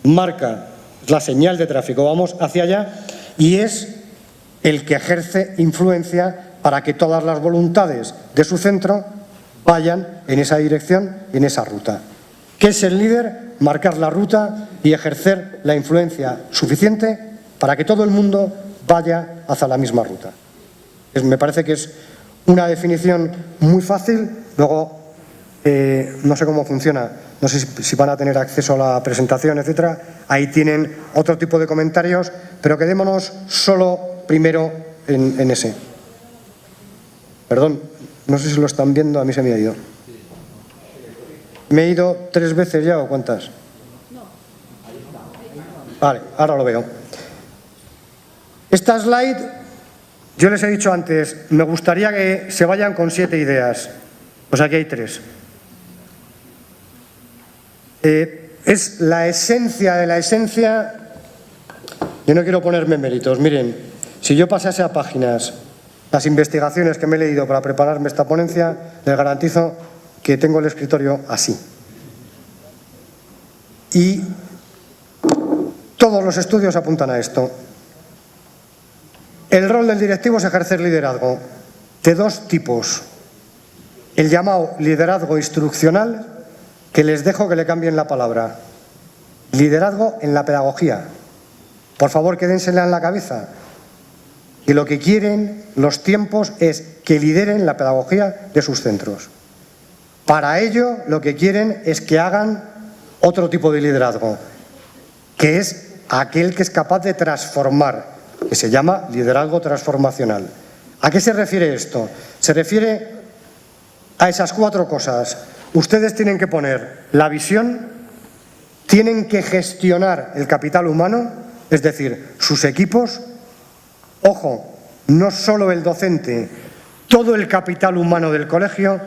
marca la señal de tráfico, vamos hacia allá, y es el que ejerce influencia para que todas las voluntades de su centro vayan en esa dirección y en esa ruta. ¿Qué es el líder? Marcar la ruta y ejercer la influencia suficiente para que todo el mundo vaya hacia la misma ruta. Me parece que es una definición muy fácil. Luego, no sé cómo funciona, no sé si van a tener acceso a la presentación, etcétera. Ahí tienen otro tipo de comentarios, pero quedémonos solo primero en ese. Perdón, no sé si lo están viendo, a mí se me ha ido. ¿Me he ido 3 veces ya o cuántas? Vale, ahora lo veo. Esta slide, yo les he dicho antes, me gustaría que se vayan con 7 ideas. Pues aquí hay 3. Es la esencia de la esencia. Yo no quiero ponerme méritos. Miren, si yo pasase a páginas las investigaciones que me he leído para prepararme esta ponencia, les garantizo que tengo el escritorio así. Y todos los estudios apuntan a esto. El rol del directivo es ejercer liderazgo de 2 tipos. El llamado liderazgo instruccional, que les dejo que le cambien la palabra. Liderazgo en la pedagogía. Por favor, quédensela en la cabeza. Y lo que quieren los tiempos es que lideren la pedagogía de sus centros. Para ello, lo que quieren es que hagan otro tipo de liderazgo, que es aquel que es capaz de transformar, que se llama liderazgo transformacional. ¿A qué se refiere esto? Se refiere a esas 4 cosas. Ustedes tienen que poner la visión, tienen que gestionar el capital humano, es decir, sus equipos. Ojo, no solo el docente, todo el capital humano del colegio,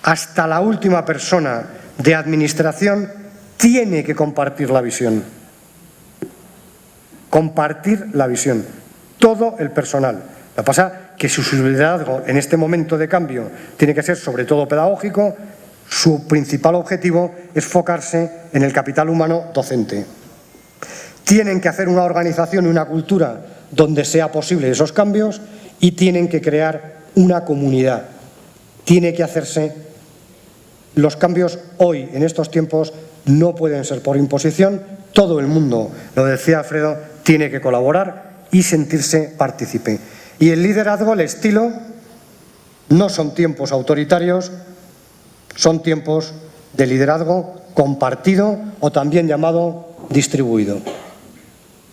hasta la última persona de administración, tiene que compartir la visión. Compartir la visión. Todo el personal. Lo que pasa es que su liderazgo en este momento de cambio tiene que ser sobre todo pedagógico. Su principal objetivo es focarse en el capital humano docente. Tienen que hacer una organización y una cultura donde sea posible esos cambios y tienen que crear una comunidad. Tiene que hacerse. Los cambios hoy, en estos tiempos, no pueden ser por imposición. Todo el mundo, lo decía Alfredo, tiene que colaborar y sentirse partícipe. Y el liderazgo, el estilo, no son tiempos autoritarios, son tiempos de liderazgo compartido o también llamado distribuido.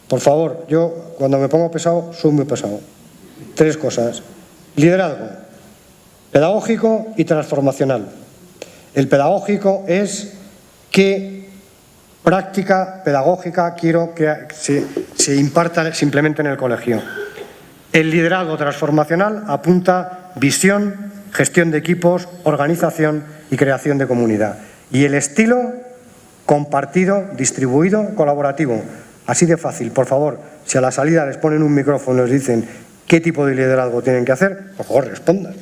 Por favor, yo cuando me pongo pesado, soy muy pesado. 3 cosas. Liderazgo, pedagógico y transformacional. El pedagógico es qué práctica pedagógica quiero que se imparta simplemente en el colegio. El liderazgo transformacional apunta visión, gestión de equipos, organización y creación de comunidad. Y el estilo, compartido, distribuido, colaborativo. Así de fácil. Por favor, si a la salida les ponen un micrófono y les dicen qué tipo de liderazgo tienen que hacer, por favor, respondan.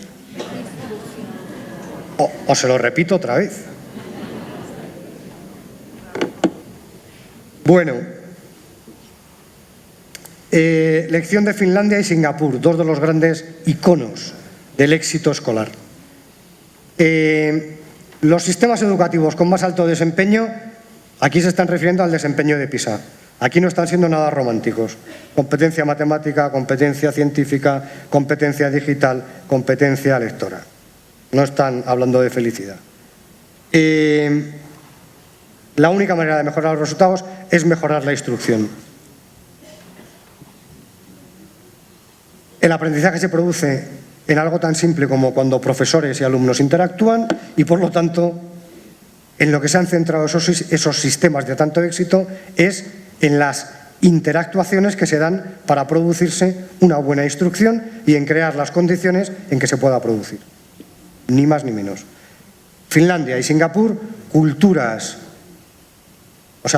O se lo repito otra vez. Bueno, lección de Finlandia y Singapur, 2 de los grandes iconos del éxito escolar. Los sistemas educativos con más alto desempeño, aquí se están refiriendo al desempeño de PISA. Aquí no están siendo nada románticos. Competencia matemática, competencia científica, competencia digital, competencia lectora. No están hablando de felicidad. La única manera de mejorar los resultados es mejorar la instrucción. El aprendizaje se produce en algo tan simple como cuando profesores y alumnos interactúan y, por lo tanto, en lo que se han centrado esos sistemas de tanto éxito es en las interactuaciones que se dan para producirse una buena instrucción y en crear las condiciones en que se pueda producir. Ni más ni menos. Finlandia y Singapur, culturas,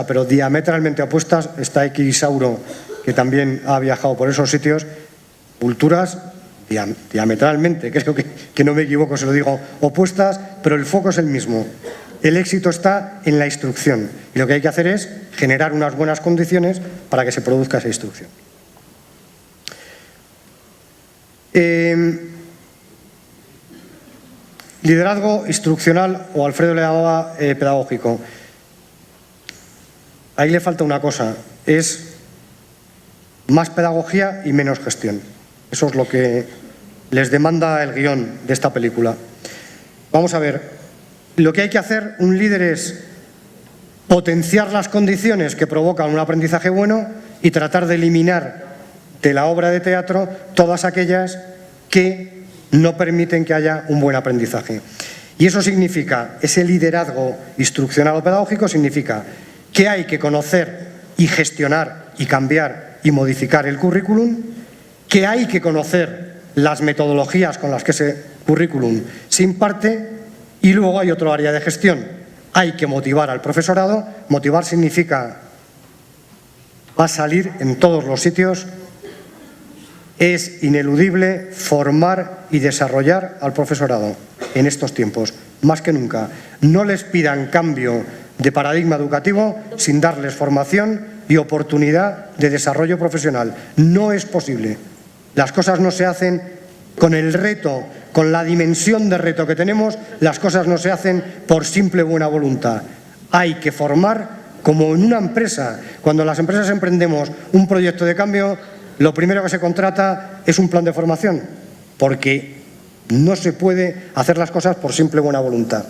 pero diametralmente opuestas. Está aquí Isauro, que también ha viajado por esos sitios. Culturas diametralmente, creo que no me equivoco, se lo digo, opuestas, pero el foco es el mismo. El éxito está en la instrucción y lo que hay que hacer es generar unas buenas condiciones para que se produzca esa instrucción. Liderazgo instruccional, o Alfredo le llamaba pedagógico. Ahí le falta una cosa, es más pedagogía y menos gestión. Eso es lo que les demanda el guión de esta película. Vamos a ver, lo que hay que hacer un líder es potenciar las condiciones que provocan un aprendizaje bueno y tratar de eliminar de la obra de teatro todas aquellas que no permiten que haya un buen aprendizaje. Y eso significa, ese liderazgo instruccional o pedagógico significa que hay que conocer y gestionar y cambiar y modificar el currículum, que hay que conocer las metodologías con las que ese currículum se imparte y luego hay otro área de gestión. Hay que motivar al profesorado. Motivar significa, va a salir en todos los sitios, es ineludible formar y desarrollar al profesorado en estos tiempos, más que nunca. No les pidan cambio de paradigma educativo sin darles formación y oportunidad de desarrollo profesional. No es posible. Las cosas no se hacen con el reto, con la dimensión de reto que tenemos, las cosas no se hacen por simple buena voluntad. Hay que formar, como en una empresa. Cuando las empresas emprendemos un proyecto de cambio, lo primero que se contrata es un plan de formación, porque no se puede hacer las cosas por simple buena voluntad.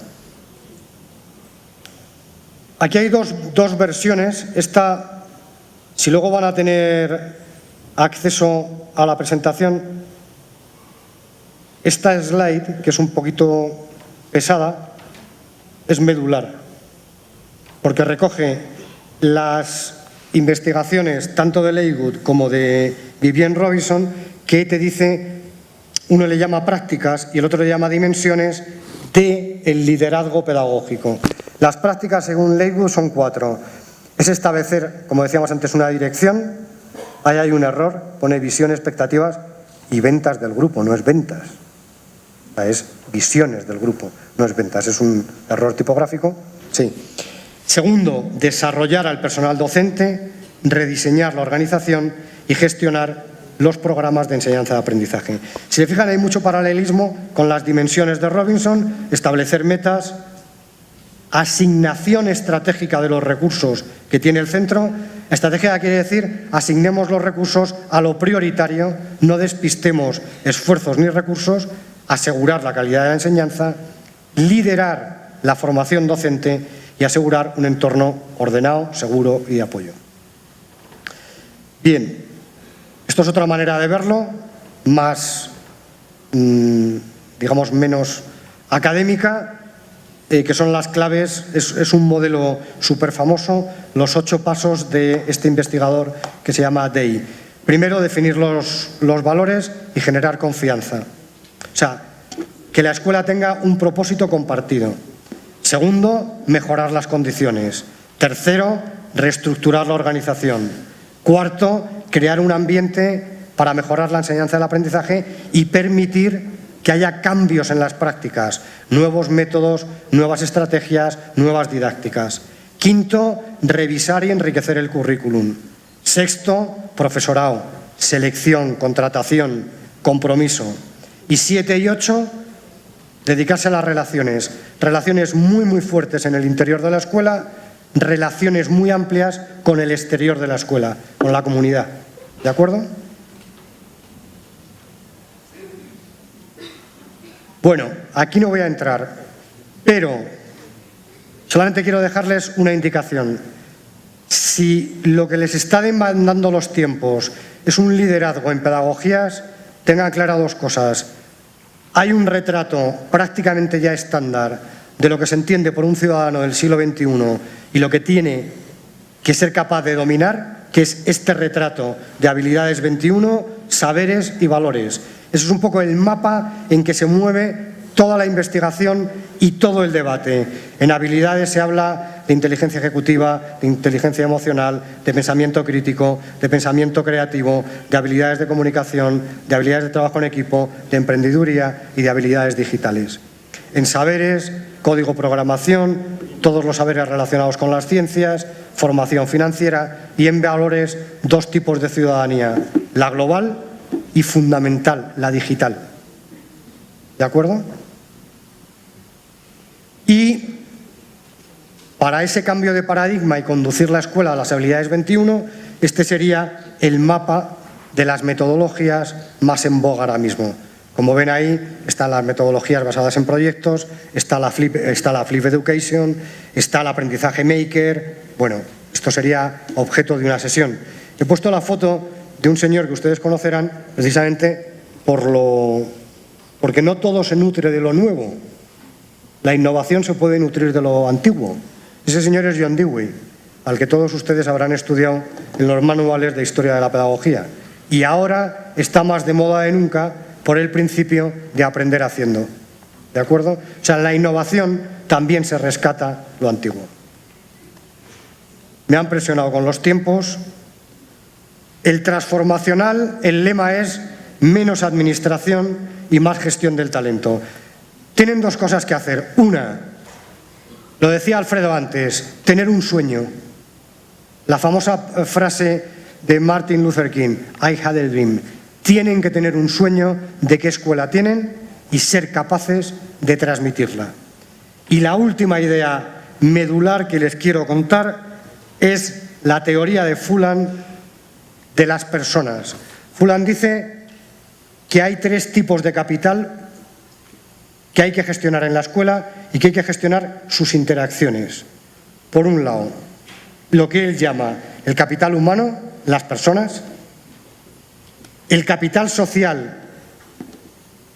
Aquí hay dos versiones. Esta, si luego van a tener acceso a la presentación, esta slide, que es un poquito pesada, es medular, porque recoge las investigaciones tanto de Leywood como de Vivienne Robinson, que te dice, uno le llama prácticas y el otro le llama dimensiones del liderazgo pedagógico. Las prácticas, según Leywood, son 4. Es establecer, como decíamos antes, una dirección. Ahí hay un error, pone visión, expectativas y ventas del grupo, no es ventas. Es visiones del grupo, no es ventas. Es un error tipográfico. Sí. Segundo, desarrollar al personal docente, rediseñar la organización y gestionar los programas de enseñanza de aprendizaje. Si se fijan, hay mucho paralelismo con las dimensiones de Robinson: establecer metas, asignación estratégica de los recursos que tiene el centro. Estrategia quiere decir asignemos los recursos a lo prioritario, no despistemos esfuerzos ni recursos, asegurar la calidad de la enseñanza, liderar la formación docente y asegurar un entorno ordenado, seguro y de apoyo. Bien, esto es otra manera de verlo, más, digamos, menos académica, que son las claves. Es un modelo súper famoso, los 8 pasos de este investigador que se llama Day. Primero, definir los valores y generar confianza. O sea, que la escuela tenga un propósito compartido. Segundo, mejorar las condiciones. Tercero, reestructurar la organización. Cuarto, crear un ambiente para mejorar la enseñanza del aprendizaje y permitir que haya cambios en las prácticas, nuevos métodos, nuevas estrategias, nuevas didácticas. Quinto, revisar y enriquecer el currículum. Sexto, profesorado, selección, contratación, compromiso. Y 7 y 8, dedicarse a las relaciones. Relaciones muy fuertes en el interior de la escuela, relaciones muy amplias con el exterior de la escuela, con la comunidad. ¿De acuerdo? Bueno, aquí no voy a entrar, pero solamente quiero dejarles una indicación. Si lo que les está demandando los tiempos es un liderazgo en pedagogías, tengan claras 2 cosas. Hay un retrato prácticamente ya estándar de lo que se entiende por un ciudadano del siglo XXI y lo que tiene que ser capaz de dominar, que es este retrato de habilidades 21, saberes y valores. Eso es un poco el mapa en que se mueve toda la investigación y todo el debate. En habilidades se habla de inteligencia ejecutiva, de inteligencia emocional, de pensamiento crítico, de pensamiento creativo, de habilidades de comunicación, de habilidades de trabajo en equipo, de emprendeduría y de habilidades digitales. En saberes, código, programación, todos los saberes relacionados con las ciencias, formación financiera, y en valores 2 tipos de ciudadanía, la global y fundamental, la digital. ¿De acuerdo? Y para ese cambio de paradigma y conducir la escuela a las habilidades 21, este sería el mapa de las metodologías más en boga ahora mismo. Como ven ahí, están las metodologías basadas en proyectos, está la Flip Education, está el aprendizaje Maker. Bueno, esto sería objeto de una sesión. He puesto la foto de un señor que ustedes conocerán precisamente porque no todo se nutre de lo nuevo. La innovación se puede nutrir de lo antiguo. Ese señor es John Dewey, al que todos ustedes habrán estudiado en los manuales de historia de la pedagogía. Y ahora está más de moda de nunca por el principio de aprender haciendo. ¿De acuerdo? O sea, en la innovación también se rescata lo antiguo. Me han presionado con los tiempos. El transformacional, el lema es menos administración y más gestión del talento. Tienen dos cosas que hacer. Una, lo decía Alfredo antes, tener un sueño. La famosa frase de Martin Luther King, I had a dream. Tienen que tener un sueño de qué escuela tienen y ser capaces de transmitirla. Y la última idea medular que les quiero contar es la teoría de Phelan de las personas. Phelan dice que hay tres tipos de capital que hay que gestionar en la escuela y que hay que gestionar sus interacciones. Por un lado, lo que él llama el capital humano, las personas. El capital social,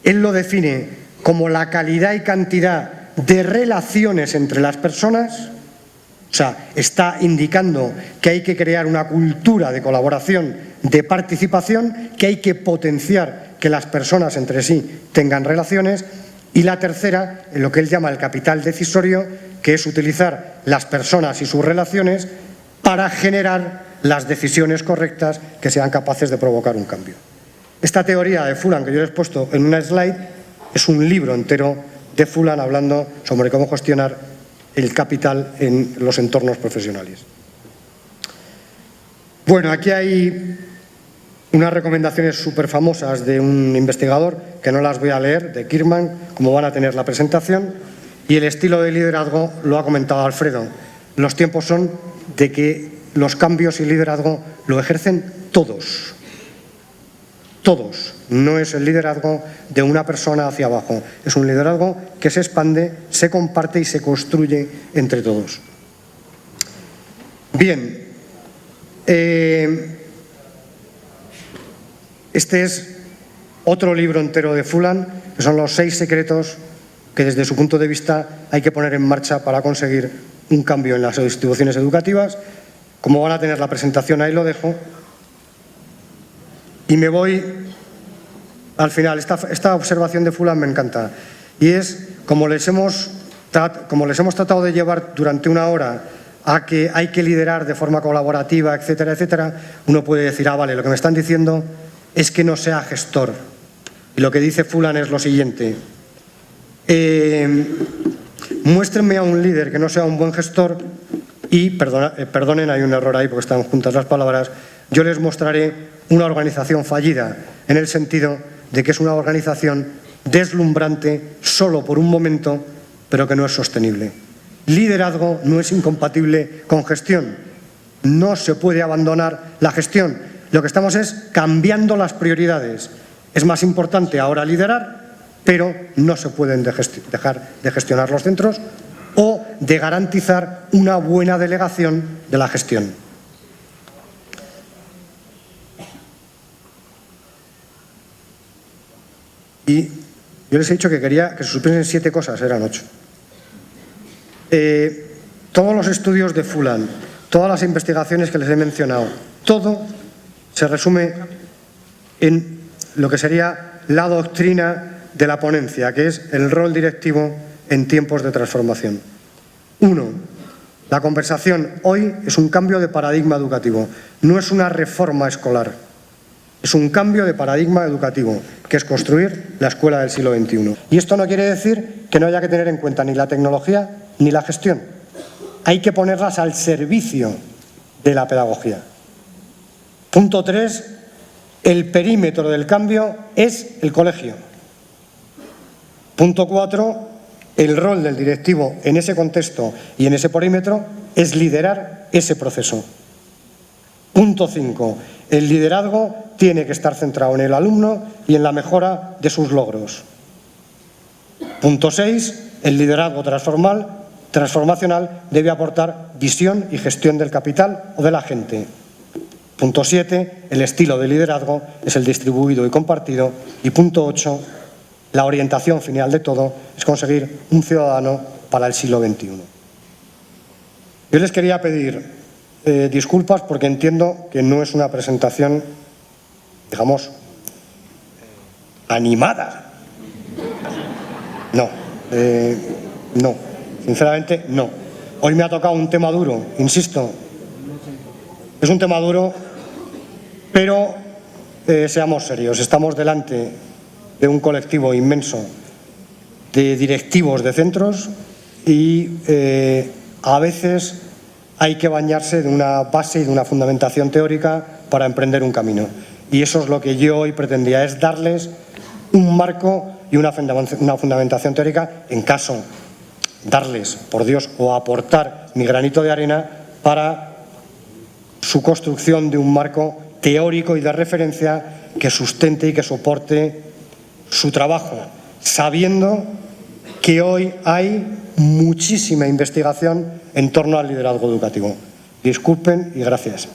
él lo define como la calidad y cantidad de relaciones entre las personas. O sea, está indicando que hay que crear una cultura de colaboración, de participación, que hay que potenciar que las personas entre sí tengan relaciones. Y la tercera, lo que él llama el capital decisorio, que es utilizar las personas y sus relaciones para generar las decisiones correctas que sean capaces de provocar un cambio. Esta teoría de Phelan, que yo les he puesto en una slide, es un libro entero de Phelan hablando sobre cómo gestionar el capital en los entornos profesionales. Bueno, aquí hay unas recomendaciones súper famosas de un investigador, que no las voy a leer, de Kirkman, como van a tener la presentación, y el estilo de liderazgo lo ha comentado Alfredo. Los tiempos son de que los cambios y liderazgo lo ejercen todos. Todos. No es el liderazgo de una persona hacia abajo. Es un liderazgo que se expande, se comparte y se construye entre todos. Bien. Este es otro libro entero de Phelan, que son los 6 secretos que desde su punto de vista hay que poner en marcha para conseguir un cambio en las instituciones educativas. Como van a tener la presentación, ahí lo dejo. Y me voy al final. Esta observación de Phelan me encanta. Y es, como les hemos tratado de llevar durante una hora a que hay que liderar de forma colaborativa, etcétera, etcétera, uno puede decir, vale, lo que me están diciendo es que no sea gestor. Y lo que dice Phelan es lo siguiente. Muéstrenme a un líder que no sea un buen gestor y, perdonen, hay un error ahí porque están juntas las palabras, yo les mostraré una organización fallida, en el sentido de que es una organización deslumbrante solo por un momento, pero que no es sostenible. Liderazgo no es incompatible con gestión. No se puede abandonar la gestión. Lo que estamos es cambiando las prioridades. Es más importante ahora liderar, pero no se pueden dejar de gestionar los centros o de garantizar una buena delegación de la gestión. Y yo les he dicho que quería que se supiesen 7 cosas, eran 8. Todos los estudios de Phelan, todas las investigaciones que les he mencionado, todo se resume en lo que sería la doctrina de la ponencia, que es el rol directivo en tiempos de transformación. 1. La conversación hoy es un cambio de paradigma educativo, no es una reforma escolar, es un cambio de paradigma educativo, que es construir la escuela del siglo XXI. Y esto no quiere decir que no haya que tener en cuenta ni la tecnología ni la gestión. Hay que ponerlas al servicio de la pedagogía. Punto 3, El perímetro del cambio es el colegio. Punto 4. El rol del directivo en ese contexto y en ese perímetro es liderar ese proceso. Punto 5. El liderazgo tiene que estar centrado en el alumno y en la mejora de sus logros. Punto 6. El liderazgo transformacional debe aportar visión y gestión del capital o de la gente. Punto 7. El estilo de liderazgo es el distribuido y compartido. Y punto 8. La orientación final de todo es conseguir un ciudadano para el siglo XXI. Yo les quería pedir disculpas porque entiendo que no es una presentación, digamos, animada. No, sinceramente no. Hoy me ha tocado un tema duro, insisto. Es un tema duro, pero seamos serios, estamos delante de un colectivo inmenso de directivos de centros y a veces hay que bañarse de una base y de una fundamentación teórica para emprender un camino. Y eso es lo que yo hoy pretendía, es darles un marco y una fundamentación teórica, en caso darles, por Dios, o aportar mi granito de arena para su construcción de un marco teórico y de referencia que sustente y que soporte su trabajo, sabiendo que hoy hay muchísima investigación en torno al liderazgo educativo. Disculpen y gracias.